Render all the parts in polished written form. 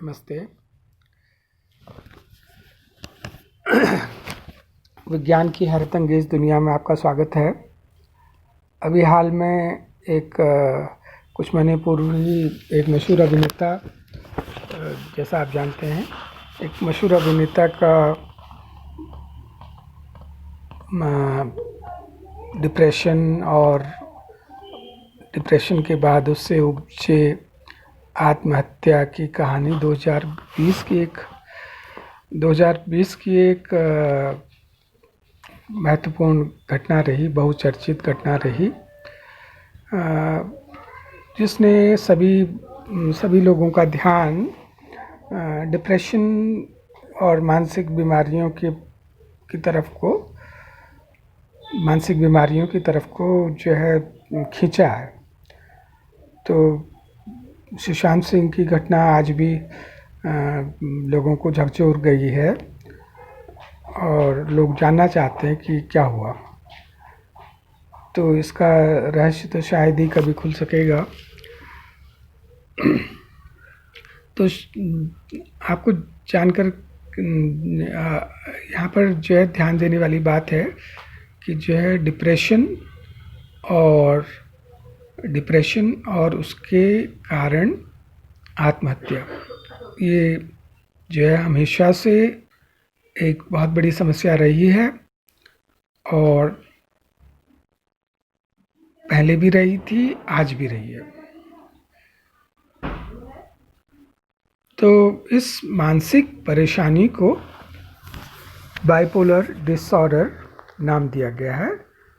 नमस्ते। विज्ञान की हैरत अंगेज दुनिया में आपका स्वागत है। अभी हाल में कुछ महीने पूर्व ही एक मशहूर अभिनेता, जैसा आप जानते हैं, एक मशहूर अभिनेता का डिप्रेशन के बाद उससे उपजे आत्महत्या की कहानी 2020 की एक महत्वपूर्ण घटना रही, बहुचर्चित घटना रही, जिसने सभी लोगों का ध्यान डिप्रेशन और मानसिक बीमारियों की तरफ को जो है खींचा है। तो सुशांत सिंह की घटना आज भी लोगों को झकझोर गई है और लोग जानना चाहते हैं कि क्या हुआ। तो इसका रहस्य तो शायद ही कभी खुल सकेगा। तो आपको जानकर यहाँ पर जो है ध्यान देने वाली बात है कि जो है डिप्रेशन और उसके कारण आत्महत्या, ये जो है हमेशा से एक बहुत बड़ी समस्या रही है और पहले भी रही थी, आज भी रही है। तो इस मानसिक परेशानी को बाइपोलर डिसऑर्डर नाम दिया गया है।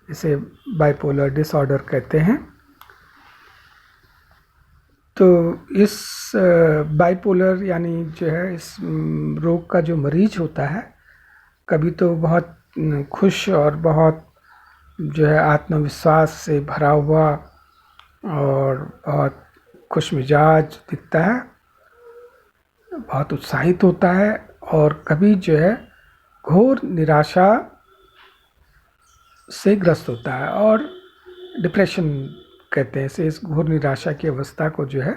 इसे बाइपोलर डिसऑर्डर कहते हैं। तो इस बाइपोलर यानी जो है इस रोग का जो मरीज होता है, कभी तो बहुत खुश और बहुत जो है आत्मविश्वास से भरा हुआ और बहुत खुश मिजाज दिखता है, बहुत उत्साहित होता है, और कभी जो है घोर निराशा से ग्रस्त होता है और डिप्रेशन कहते हैं इसे। इस घोर निराशा की अवस्था को जो है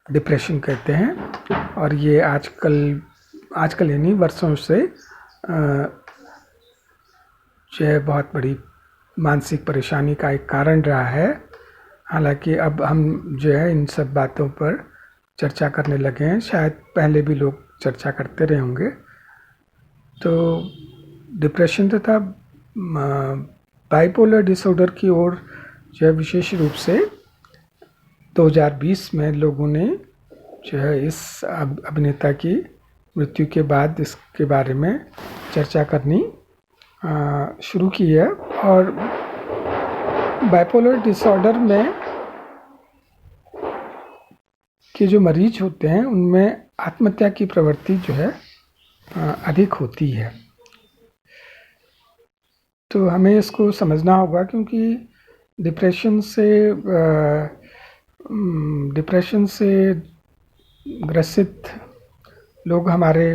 डिप्रेशन कहते हैं। और ये आजकल यानी वर्षों से जो है बहुत बड़ी मानसिक परेशानी का एक कारण रहा है। हालांकि अब हम जो है इन सब बातों पर चर्चा करने लगे हैं, शायद पहले भी लोग चर्चा करते रहे होंगे। तो डिप्रेशन तथा बाइपोलर डिसऑर्डर की ओर जो है विशेष रूप से 2020 में लोगों ने जो है इस अभिनेता की मृत्यु के बाद इसके बारे में चर्चा करनी शुरू की है। और बाइपोलर डिसऑर्डर में के जो मरीज होते हैं उनमें आत्महत्या की प्रवृत्ति जो है अधिक होती है। तो हमें इसको समझना होगा, क्योंकि डिप्रेशन से ग्रसित लोग हमारे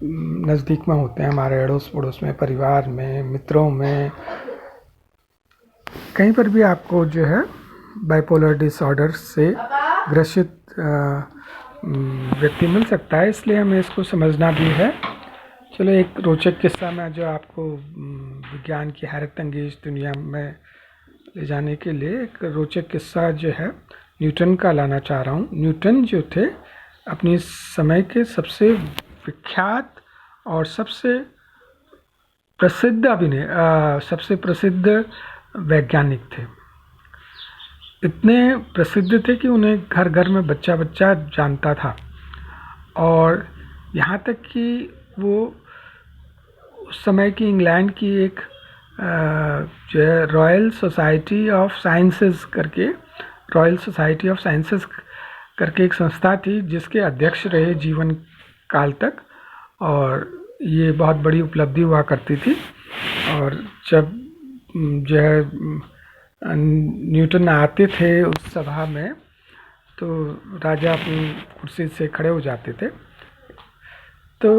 नज़दीक में होते हैं, हमारे अड़ोस पड़ोस में, परिवार में, मित्रों में, कहीं पर भी आपको जो है बाइपोलर डिसऑर्डर से ग्रसित व्यक्ति मिल सकता है। इसलिए हमें इसको समझना भी है। चलो एक रोचक किस्सा मैं जो आपको विज्ञान की हैरत अंगेज दुनिया में ले जाने के लिए एक रोचक किस्सा जो है न्यूटन का लाना चाह रहा हूँ। न्यूटन जो थे अपनी समय के सबसे विख्यात और सबसे प्रसिद्ध वैज्ञानिक थे। इतने प्रसिद्ध थे कि उन्हें घर घर में बच्चा जानता था, और यहाँ तक कि वो उस समय की इंग्लैंड की एक जो है रॉयल सोसाइटी ऑफ साइंसेस करके एक संस्था थी, जिसके अध्यक्ष रहे जीवन काल तक, और ये बहुत बड़ी उपलब्धि हुआ करती थी। और जब जो है न्यूटन आते थे उस सभा में, तो राजा अपनी कुर्सी से खड़े हो जाते थे। तो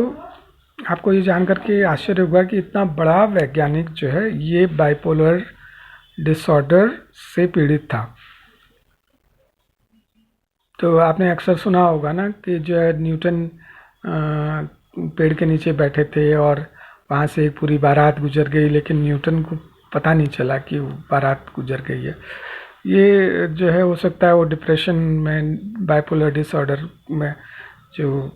आपको ये जानकर के आश्चर्य होगा कि इतना बड़ा वैज्ञानिक जो है ये बाइपोलर डिसऑर्डर से पीड़ित था। तो आपने अक्सर सुना होगा ना कि जो है न्यूटन पेड़ के नीचे बैठे थे और वहाँ से एक पूरी बारात गुजर गई, लेकिन न्यूटन को पता नहीं चला कि वो बारात गुजर गई है। ये जो है हो सकता है वो डिप्रेशन में, बाइपोलर डिसऑर्डर में, जो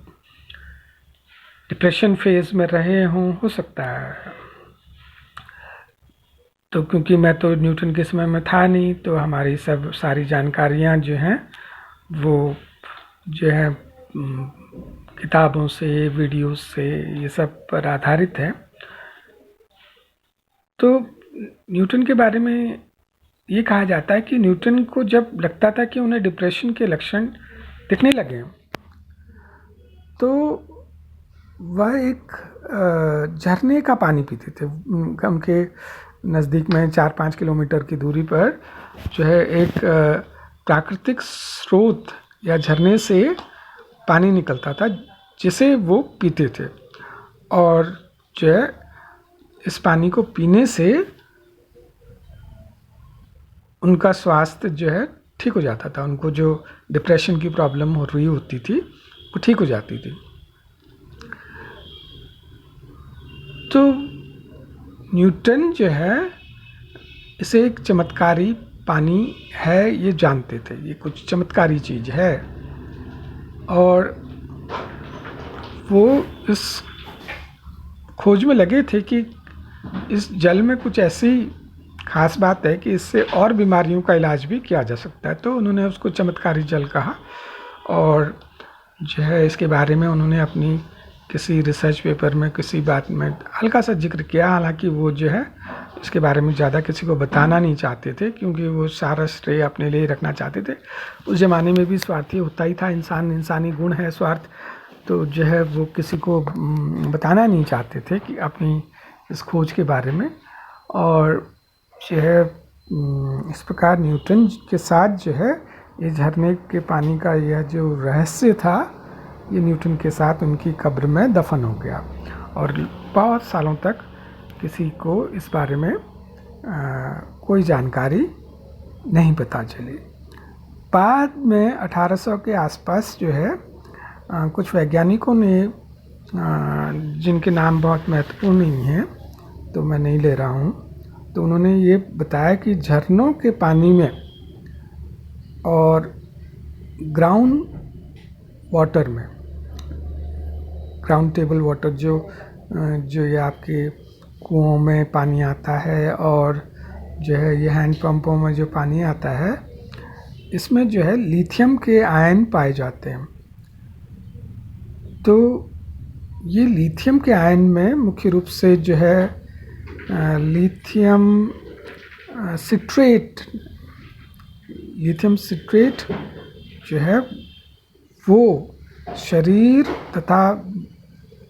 डिप्रेशन फेज में रहे हों, हो सकता है। तो क्योंकि मैं तो न्यूटन के समय में था नहीं, तो हमारी सब सारी जानकारियाँ जो हैं वो जो है किताबों से, वीडियोस से, ये सब पर आधारित है। तो न्यूटन के बारे में ये कहा जाता है कि न्यूटन को जब लगता था कि उन्हें डिप्रेशन के लक्षण दिखने लगे, तो वह एक झरने का पानी पीते थे। उनके नज़दीक में 4-5 किलोमीटर की दूरी पर जो है एक प्राकृतिक स्रोत या झरने से पानी निकलता था, जिसे वो पीते थे। और जो है इस पानी को पीने से उनका स्वास्थ्य जो है ठीक हो जाता था। उनको जो डिप्रेशन की प्रॉब्लम हो रही होती थी वो ठीक हो जाती थी। तो न्यूटन जो है इसे एक चमत्कारी पानी है ये जानते थे, ये कुछ चमत्कारी चीज़ है। और वो इस खोज में लगे थे कि इस जल में कुछ ऐसी खास बात है कि इससे और बीमारियों का इलाज भी किया जा सकता है। तो उन्होंने उसको चमत्कारी जल कहा, और जो है इसके बारे में उन्होंने अपनी किसी रिसर्च पेपर में किसी बात में हल्का सा जिक्र किया। हालांकि वो जो है इसके बारे में ज़्यादा किसी को बताना नहीं चाहते थे, क्योंकि वो सारा श्रेय अपने लिए रखना चाहते थे। उस ज़माने में भी स्वार्थी होता ही था इंसान, इंसानी गुण है स्वार्थ। तो जो है वो किसी को बताना नहीं चाहते थे कि अपनी इस खोज के बारे में। और जो है इस प्रकार न्यूटन के साथ जो है ये झरने के पानी का यह जो रहस्य था, ये न्यूटन के साथ उनकी कब्र में दफन हो गया। और बहुत सालों तक किसी को इस बारे में कोई जानकारी नहीं पता चली। बाद में 1800 के आसपास जो है कुछ वैज्ञानिकों ने, जिनके नाम बहुत महत्वपूर्ण नहीं हैं तो मैं नहीं ले रहा हूँ, तो उन्होंने ये बताया कि झरनों के पानी में और ग्राउंड वाटर में, ग्राउंड टेबल वाटर जो ये आपके कुओं में पानी आता है और जो है ये हैंड पंपों में जो पानी आता है, इसमें जो है लिथियम के आयन पाए जाते हैं। तो ये लिथियम के आयन में मुख्य रूप से जो है लिथियम सिट्रेट जो है वो शरीर तथा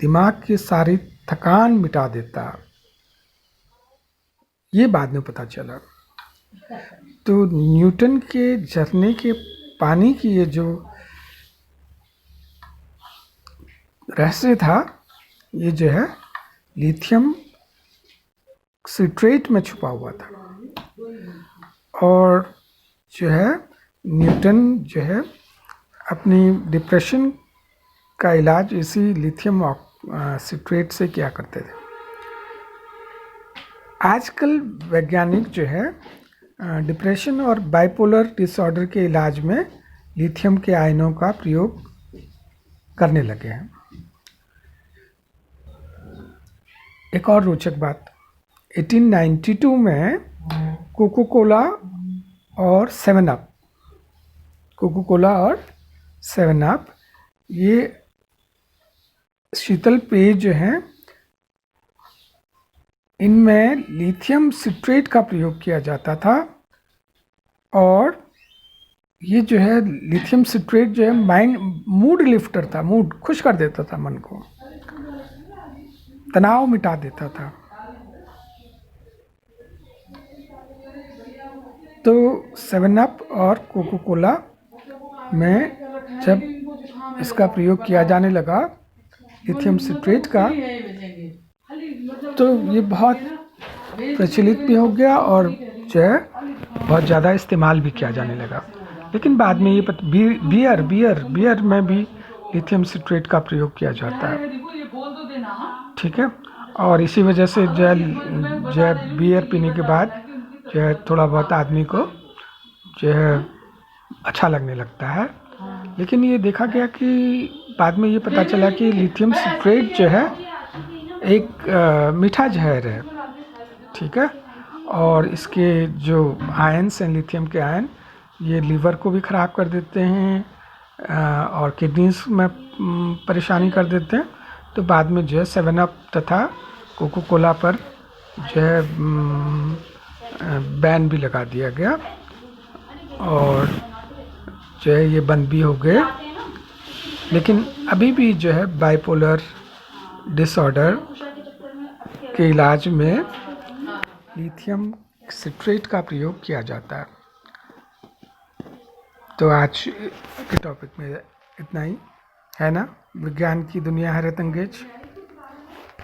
दिमाग की सारी थकान मिटा देता, ये बाद में पता चला। तो न्यूटन के झरने के पानी की ये जो रहस्य था, ये जो है लिथियम सिट्रेट में छुपा हुआ था। और जो है न्यूटन जो है अपनी डिप्रेशन का इलाज इसी लिथियम सिट्रेट से किया करते थे। आजकल वैज्ञानिक जो है डिप्रेशन और बाइपोलर डिसऑर्डर के इलाज में लिथियम के आयनों का प्रयोग करने लगे हैं। एक और रोचक बात, 1892 में कोको कोला और 7 अप ये शीतल पेय जो हैं, इनमें लिथियम सिट्रेट का प्रयोग किया जाता था। और ये जो है लिथियम सिट्रेट जो है मूड लिफ्टर था, मूड खुश कर देता था, मन को तनाव मिटा देता था। तो 7 अप और कोको कोला में जब इसका प्रयोग किया जाने लगा लिथियम सिट्रेट का, तो ये बहुत प्रचलित भी हो गया और जो है बहुत ज़्यादा इस्तेमाल भी किया जाने लगा। लेकिन बाद में ये बियर में भी लिथियम सिट्रेट का प्रयोग किया जाता है, ठीक है। और इसी वजह से जो है बियर पीने के बाद जो है थोड़ा बहुत आदमी को जो है अच्छा लगने लगता है। लेकिन ये देखा गया कि बाद में ये पता चला कि लिथियम सिट्रेट जो है एक मीठा जहर है, ठीक है। और इसके जो आयन्स हैं, लिथियम के आयन, ये लीवर को भी ख़राब कर देते हैं और किडनीज में परेशानी कर देते हैं। तो बाद में जो है 7 अप तथा कोको कोला पर जो है बैन भी लगा दिया गया और जो है ये बंद भी हो गए। लेकिन अभी भी जो है बाइपोलर डिसऑर्डर के इलाज में लिथियम सिट्रेट का प्रयोग किया जाता है। तो आज के टॉपिक में इतना ही है ना। विज्ञान की दुनिया है रतंगेज।